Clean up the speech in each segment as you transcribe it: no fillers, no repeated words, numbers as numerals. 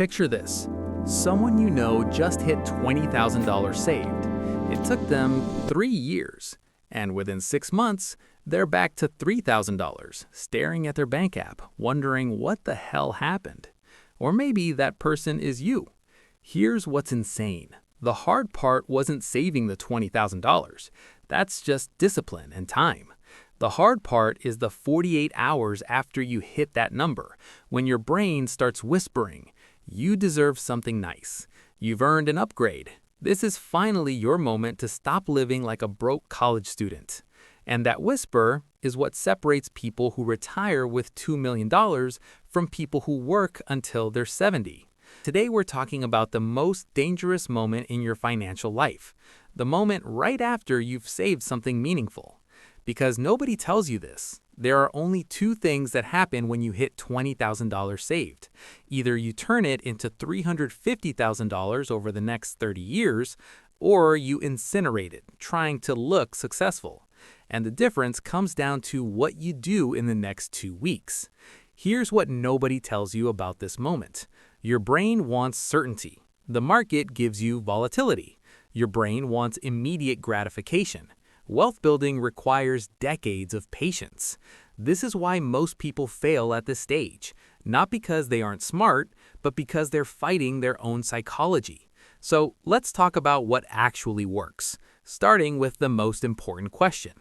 Picture this. Someone you know just hit $20,000 saved. It took them 3 years, and within 6 months, they're back to $3,000, staring at their bank app, wondering what the hell happened. Or maybe that person is you. Here's what's insane. The hard part wasn't saving the $20,000. That's just discipline and time. The hard part is the 48 hours after you hit that number, when your brain starts whispering, you deserve something nice. You've earned an upgrade. This is finally your moment to stop living like a broke college student. And that whisper is what separates people who retire with $2 million from people who work until they're 70. Today we're talking about the most dangerous moment in your financial life, the moment right after you've saved something meaningful. Because nobody tells you this. There are only 2 things that happen when you hit $20,000 saved. Either you turn it into $350,000 over the next 30 years, or you incinerate it, trying to look successful. And the difference comes down to what you do in the next 2 weeks. Here's what nobody tells you about this moment. Your brain wants certainty. The market gives you volatility. Your brain wants immediate gratification. Wealth building requires decades of patience. This is why most people fail at this stage, not because they aren't smart, but because they're fighting their own psychology. So let's talk about what actually works, starting with the most important question.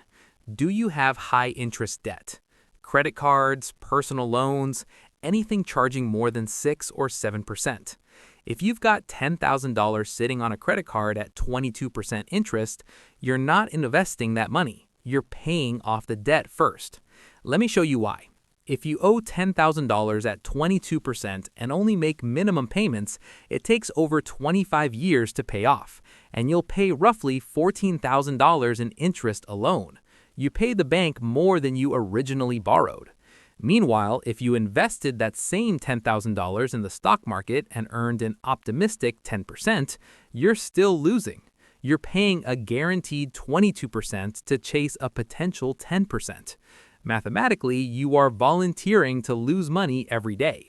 Do you have high-interest debt? Credit cards, personal loans, anything charging more than 6 or 7%. If you've got $10,000 sitting on a credit card at 22% interest, you're not investing that money. You're paying off the debt first. Let me show you why. If you owe $10,000 at 22% and only make minimum payments, it takes over 25 years to pay off, and you'll pay roughly $14,000 in interest alone. You pay the bank more than you originally borrowed. Meanwhile, if you invested that same $10,000 in the stock market and earned an optimistic 10%, you're still losing. You're paying a guaranteed 22% to chase a potential 10%. Mathematically, you are volunteering to lose money every day.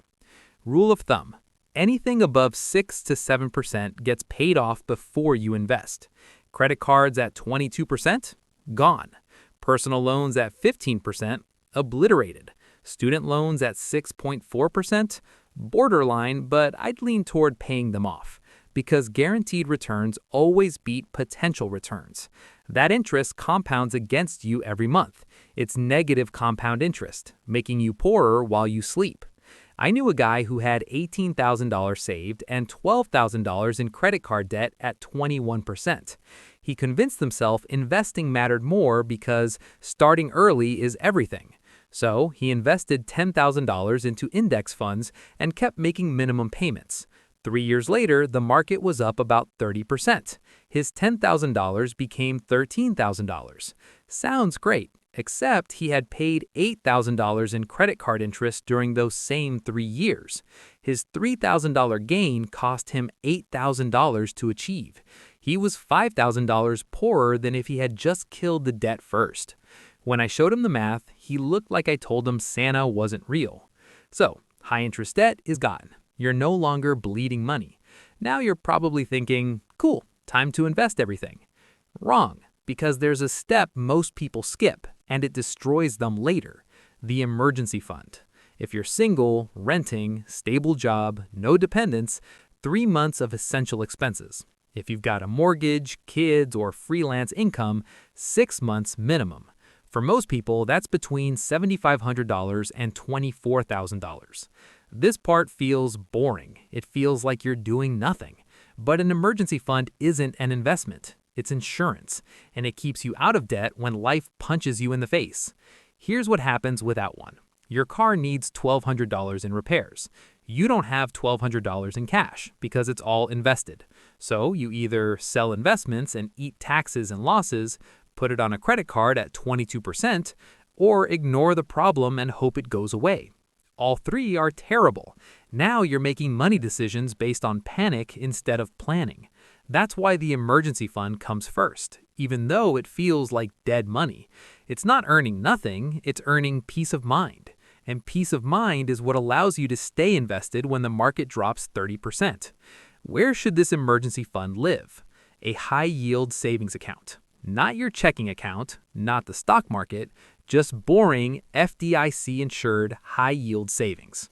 Rule of thumb: anything above 6 to 7% gets paid off before you invest. Credit cards at 22%? Gone. Personal loans at 15%? Obliterated. Student loans at 6.4%? Borderline, but I'd lean toward paying them off, because guaranteed returns always beat potential returns. That interest compounds against you every month. It's negative compound interest, making you poorer while you sleep. I knew a guy who had $18,000 saved and $12,000 in credit card debt at 21%. He convinced himself investing mattered more because starting early is everything. So he invested $10,000 into index funds and kept making minimum payments. 3 years later, the market was up about 30%. His $10,000 became $13,000. Sounds great, except he had paid $8,000 in credit card interest during those same 3 years. His $3,000 gain cost him $8,000 to achieve. He was $5,000 poorer than if he had just killed the debt first. When I showed him the math, he looked like I told him Santa wasn't real. So, high-interest debt is gone. You're no longer bleeding money. Now you're probably thinking, cool, time to invest everything. Wrong, because there's a step most people skip, and it destroys them later: the emergency fund. If you're single, renting, stable job, no dependents, 3 months of essential expenses. If you've got a mortgage, kids, or freelance income, 6 months minimum. For most people, that's between $7,500 and $24,000. This part feels boring. It feels like you're doing nothing. But an emergency fund isn't an investment. It's insurance, and it keeps you out of debt when life punches you in the face. Here's what happens without one. Your car needs $1,200 in repairs. You don't have $1,200 in cash because it's all invested. So you either sell investments and eat taxes and losses, put it on a credit card at 22%, or ignore the problem and hope it goes away. All 3 are terrible. Now you're making money decisions based on panic instead of planning. That's why the emergency fund comes first, even though it feels like dead money. It's not earning nothing, it's earning peace of mind. and peace of mind is what allows you to stay invested when the market drops 30%. Where should this emergency fund live? A high-yield savings account. Not your checking account, not the stock market, just boring FDIC-insured high-yield savings.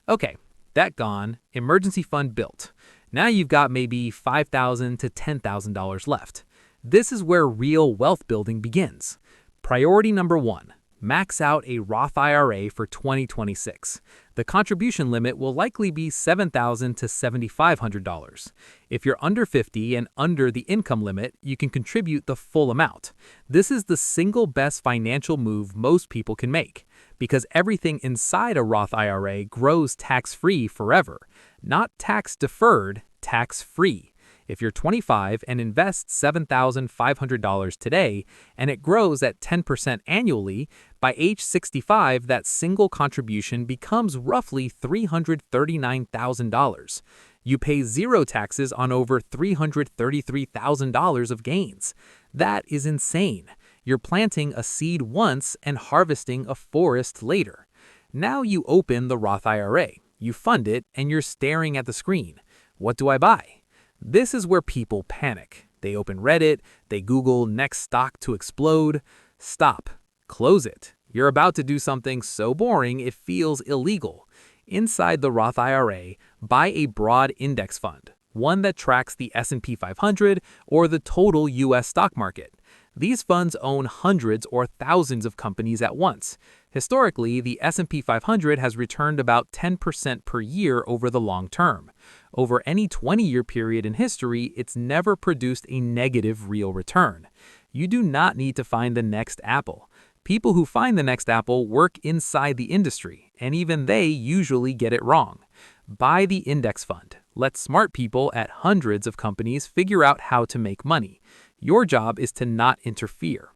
Okay, that gone, emergency fund built. Now you've got maybe $5,000 to $10,000 left. This is where real wealth building begins. Priority number 1. Max out a Roth IRA for 2026. The contribution limit will likely be $7,000 to $7,500. If you're under 50 and under the income limit, you can contribute the full amount. This is the single best financial move most people can make, because everything inside a Roth IRA grows tax-free forever, not tax-deferred, tax-free. If you're 25 and invest $7,500 today and it grows at 10% annually, by age 65 that single contribution becomes roughly $339,000. You pay zero taxes on over $333,000 of gains. That is insane. You're planting a seed once and harvesting a forest later. Now you open the Roth IRA, you fund it, and you're staring at the screen. What do I buy? This is where people panic. They open Reddit, they Google next stock to explode. Stop. Close it. You're about to do something so boring it feels illegal. Inside the Roth IRA, buy a broad index fund, one that tracks the S&P 500 or the total U.S. stock market. These funds own hundreds or thousands of companies at once. Historically, the S&P 500 has returned about 10% per year over the long term. Over any 20-year period in history, it's never produced a negative real return. You do not need to find the next Apple. People who find the next Apple work inside the industry, and even they usually get it wrong. Buy the index fund. Let smart people at hundreds of companies figure out how to make money. Your job is to not interfere.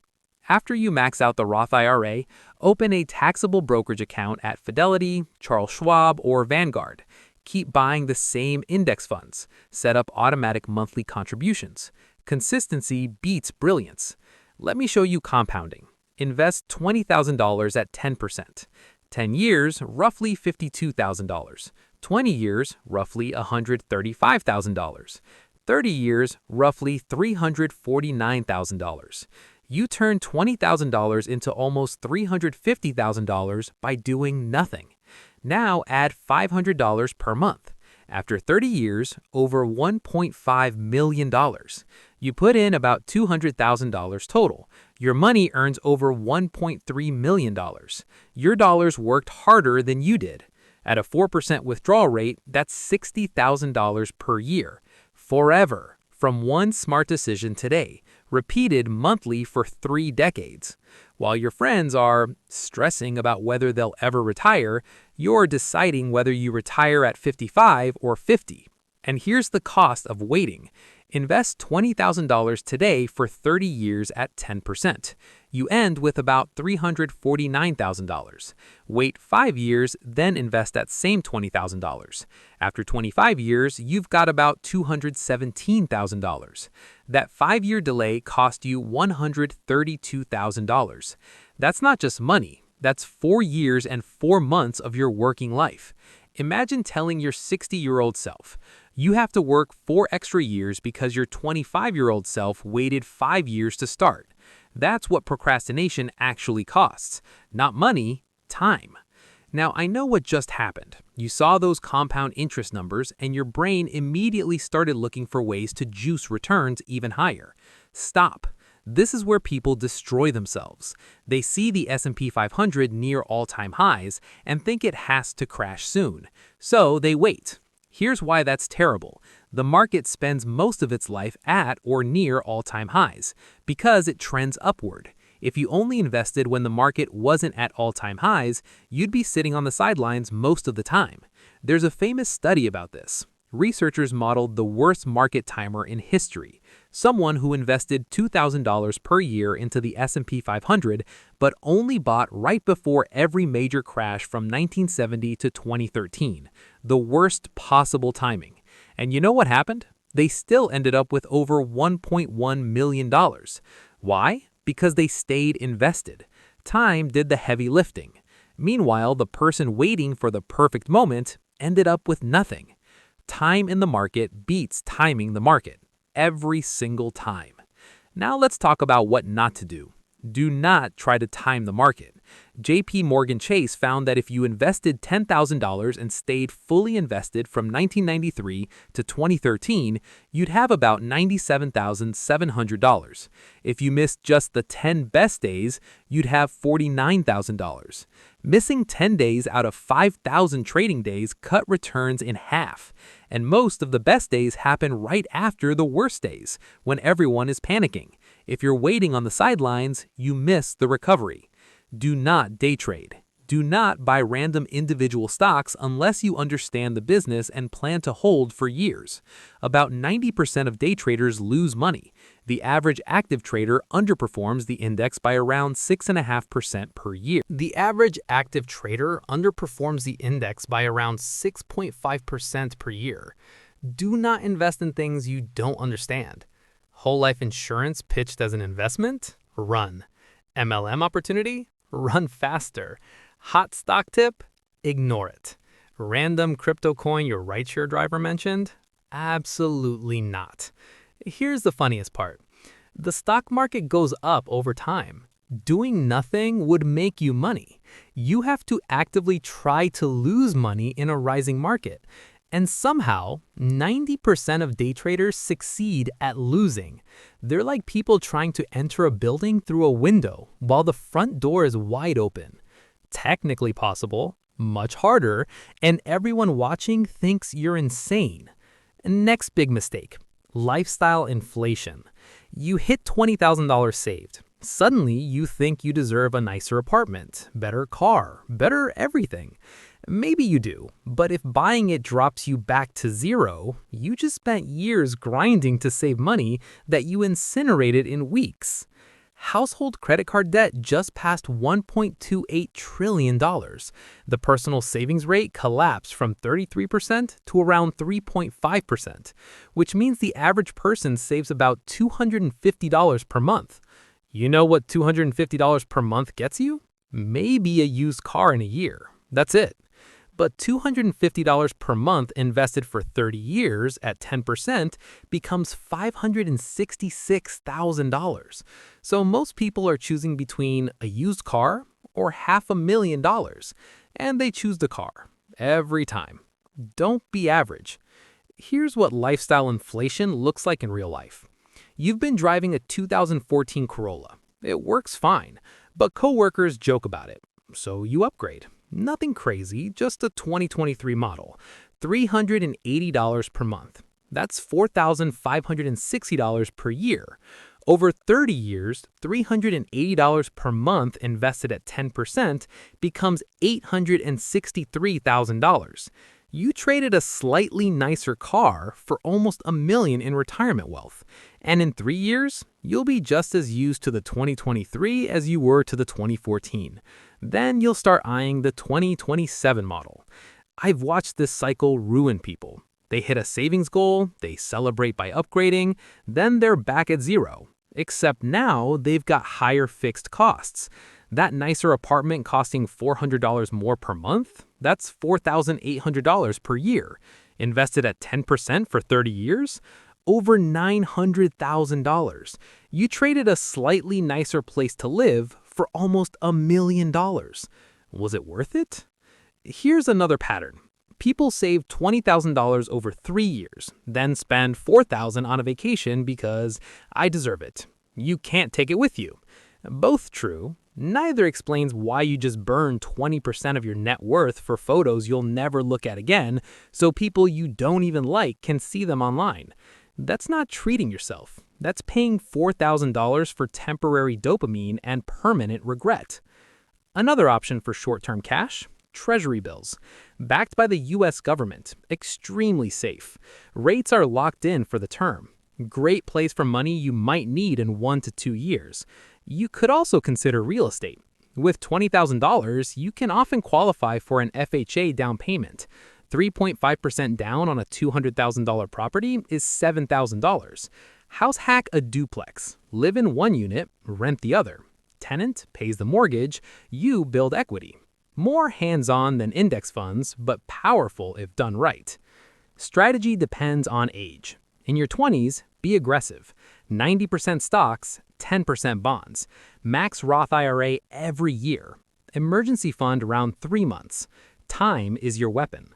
After you max out the Roth IRA, open a taxable brokerage account at Fidelity, Charles Schwab, or Vanguard. Keep buying the same index funds. Set up automatic monthly contributions. Consistency beats brilliance. Let me show you compounding. Invest $20,000 at 10%. 10 years, roughly $52,000. 20 years, roughly $135,000. 30 years, roughly $349,000. You turn $20,000 into almost $350,000 by doing nothing. Now add $500 per month. After 30 years, over $1.5 million. You put in about $200,000 total. Your money earns over $1.3 million. Your dollars worked harder than you did. At a 4% withdrawal rate, that's $60,000 per year. Forever, from one smart decision today, repeated monthly for 3 decades. While your friends are stressing about whether they'll ever retire, you're deciding whether you retire at 55 or 50. And here's the cost of waiting. Invest $20,000 today for 30 years at 10%. You end with about $349,000. Wait 5 years, then invest that same $20,000. After 25 years, you've got about $217,000. That 5-year delay cost you $132,000. That's not just money. That's 4 years and 4 months of your working life. Imagine telling your 60-year-old self, you have to work 4 extra years because your 25-year-old self waited 5 years to start. That's what procrastination actually costs. Not money, time. Now, I know what just happened. You saw those compound interest numbers and your brain immediately started looking for ways to juice returns even higher. Stop. This is where people destroy themselves. They see the S&P 500 near all-time highs and think it has to crash soon. So they wait. Here's why that's terrible. The market spends most of its life at or near all-time highs because it trends upward. If you only invested when the market wasn't at all-time highs, you'd be sitting on the sidelines most of the time. There's a famous study about this. Researchers modeled the worst market timer in history, someone who invested $2,000 per year into the S&P 500 but only bought right before every major crash from 1970 to 2013, the worst possible timing. And you know what happened? They still ended up with over $1.1 million. Why? Because they stayed invested. Time did the heavy lifting. Meanwhile, the person waiting for the perfect moment ended up with nothing. Time in the market beats timing the market every single time. Now let's talk about what not to do. Do not try to time the market. JP Morgan Chase found that if you invested $10,000 and stayed fully invested from 1993 to 2013, you'd have about $97,700. If you missed just the 10 best days, you'd have $49,000. Missing 10 days out of 5,000 trading days cut returns in half. And most of the best days happen right after the worst days, when everyone is panicking. If you're waiting on the sidelines, you miss the recovery. Do not day trade. Do not buy random individual stocks unless you understand the business and plan to hold for years. About 90% of day traders lose money. The average active trader underperforms the index by around 6.5% per year. The average active trader underperforms the index by around 6.5% per year. Do not invest in things you don't understand. Whole life insurance pitched as an investment? Run. MLM opportunity? Run faster. Hot stock tip? Ignore it. Random crypto coin your rideshare driver mentioned? Absolutely not. Here's the funniest part. The stock market goes up over time. Doing nothing would make you money. You have to actively try to lose money in a rising market. And somehow, 90% of day traders succeed at losing. They're like people trying to enter a building through a window while the front door is wide open. Technically possible, much harder, and everyone watching thinks you're insane. Next big mistake, lifestyle inflation. You hit $20,000 saved. Suddenly, you think you deserve a nicer apartment, better car, better everything. Maybe you do, but if buying it drops you back to zero, you just spent years grinding to save money that you incinerated in weeks. Household credit card debt just passed $1.28 trillion. The personal savings rate collapsed from 33% to around 3.5%, which means the average person saves about $250 per month. You know what $250 per month gets you? Maybe a used car in a year. That's it. But $250 per month invested for 30 years at 10% becomes $566,000. So most people are choosing between a used car or $500,000, and they choose the car every time. Don't be average. Here's what lifestyle inflation looks like in real life. You've been driving a 2014 Corolla. It works fine, but coworkers joke about it. So you upgrade. Nothing crazy, just a 2023 model. $380 per month. That's $4,560 per year. Over 30 years, $380 per month invested at 10% becomes $863,000. You traded a slightly nicer car for almost $1 million in retirement wealth. And in 3 years, you'll be just as used to the 2023 as you were to the 2014. Then you'll start eyeing the 2027 model. I've watched this cycle ruin people. They hit a savings goal, they celebrate by upgrading, then they're back at zero. Except now they've got higher fixed costs. That nicer apartment costing $400 more per month, that's $4,800 per year. Invested at 10% for 30 years, over $900,000. You traded a slightly nicer place to live for almost $1 million. Was it worth it? Here's another pattern. People save $20,000 over 3 years, then spend $4,000 on a vacation because I deserve it. You can't take it with you. Both true. Neither explains why you just burn 20% of your net worth for photos you'll never look at again, so people you don't even like can see them online. That's not treating yourself. That's paying $4,000 for temporary dopamine and permanent regret. Another option for short-term cash? Treasury bills. Backed by the U.S. government. Extremely safe. Rates are locked in for the term. Great place for money you might need in 1 to 2 years. You could also consider real estate. With $20,000, you can often qualify for an FHA down payment. 3.5% down on a $200,000 property is $7,000. House hack a duplex. Live in one unit, rent the other. Tenant pays the mortgage, you build equity. More hands-on than index funds, but powerful if done right. Strategy depends on age. In your 20s, be aggressive. 90% stocks, 10% bonds. Max Roth IRA every year. Emergency fund around 3 months. Time is your weapon.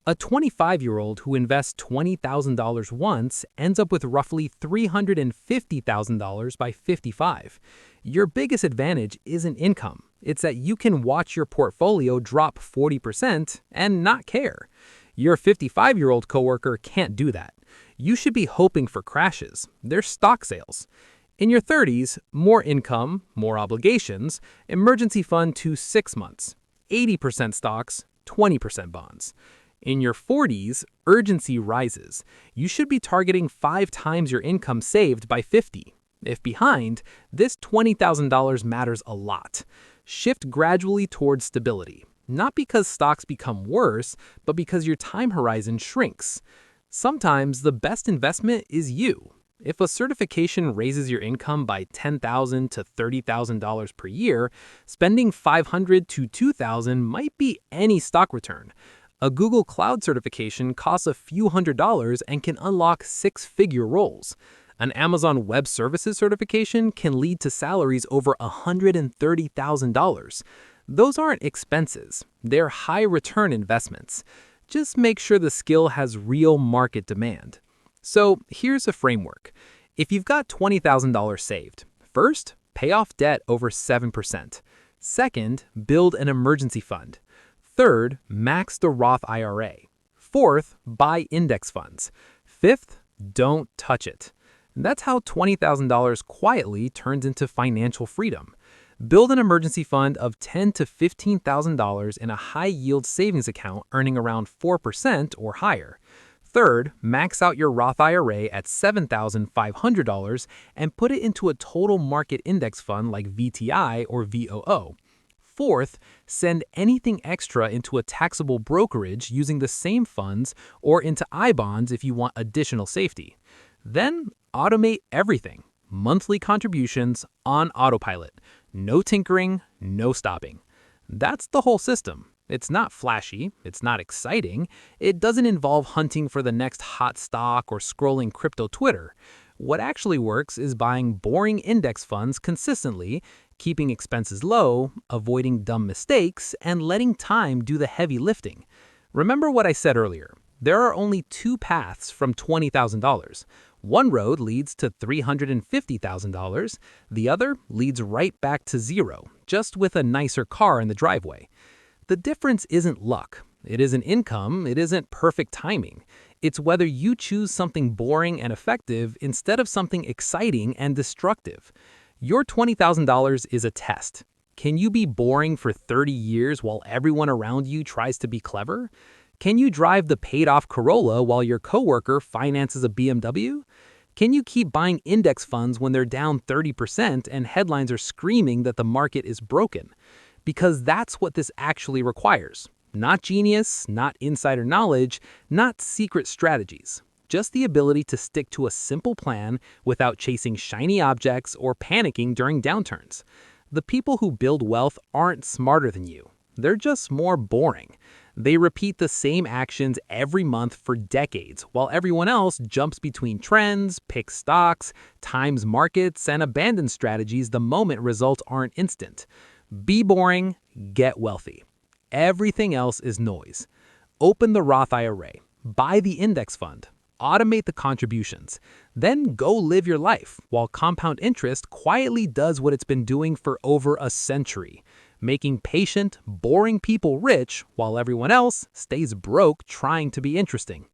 A 25-year-old who invests $20,000 once ends up with roughly $350,000 by 55. Your biggest advantage isn't income. It's that you can watch your portfolio drop 40% and not care. Your 55-year-old coworker can't do that. You should be hoping for crashes. They're stock sales. In your 30s, more income, more obligations, emergency fund to 6 months, 80% stocks, 20% bonds. In your 40s, urgency rises. You should be targeting 5 times your income saved by 50. If behind, this $20,000 matters a lot. Shift gradually towards stability, not because stocks become worse, but because your time horizon shrinks. Sometimes the best investment is you. If a certification raises your income by $10,000 to $30,000 per year, spending $500 to $2,000 might be any stock return. A Google Cloud certification costs a few $100s and can unlock 6-figure roles. An Amazon Web Services certification can lead to salaries over $130,000. Those aren't expenses. They're high-return investments. Just make sure the skill has real market demand. So here's a framework. If you've got $20,000 saved, first, pay off debt over 7%. Second, build an emergency fund. Third, max the Roth IRA. Fourth, buy index funds. Fifth, don't touch it. And that's how $20,000 quietly turns into financial freedom. Build an emergency fund of $10,000 to $15,000 in a high-yield savings account earning around 4% or higher. Third, max out your Roth IRA at $7,500 and put it into a total market index fund like VTI or VOO. Fourth, send anything extra into a taxable brokerage using the same funds or into I-bonds if you want additional safety. Then, automate everything. Monthly contributions on autopilot. No tinkering, no stopping. That's the whole system. It's not flashy, it's not exciting, it doesn't involve hunting for the next hot stock or scrolling crypto Twitter. What actually works is buying boring index funds consistently, keeping expenses low, avoiding dumb mistakes, and letting time do the heavy lifting. Remember what I said earlier. There are only 2 paths from $20,000. One road leads to $350,000. The other leads right back to zero, just with a nicer car in the driveway. The difference isn't luck. It isn't income. It isn't perfect timing. It's whether you choose something boring and effective instead of something exciting and destructive. Your $20,000 is a test. Can you be boring for 30 years while everyone around you tries to be clever? Can you drive the paid-off Corolla while your coworker finances a BMW? Can you keep buying index funds when they're down 30% and headlines are screaming that the market is broken? Because that's what this actually requires. Not genius, not insider knowledge, not secret strategies. Just the ability to stick to a simple plan without chasing shiny objects or panicking during downturns. The people who build wealth aren't smarter than you. They're just more boring. They repeat the same actions every month for decades, while everyone else jumps between trends, picks stocks, times markets, and abandons strategies the moment results aren't instant. Be boring, get wealthy. Everything else is noise. Open the Roth IRA, buy the index fund, automate the contributions, then go live your life while compound interest quietly does what it's been doing for over a century, making patient, boring people rich while everyone else stays broke trying to be interesting.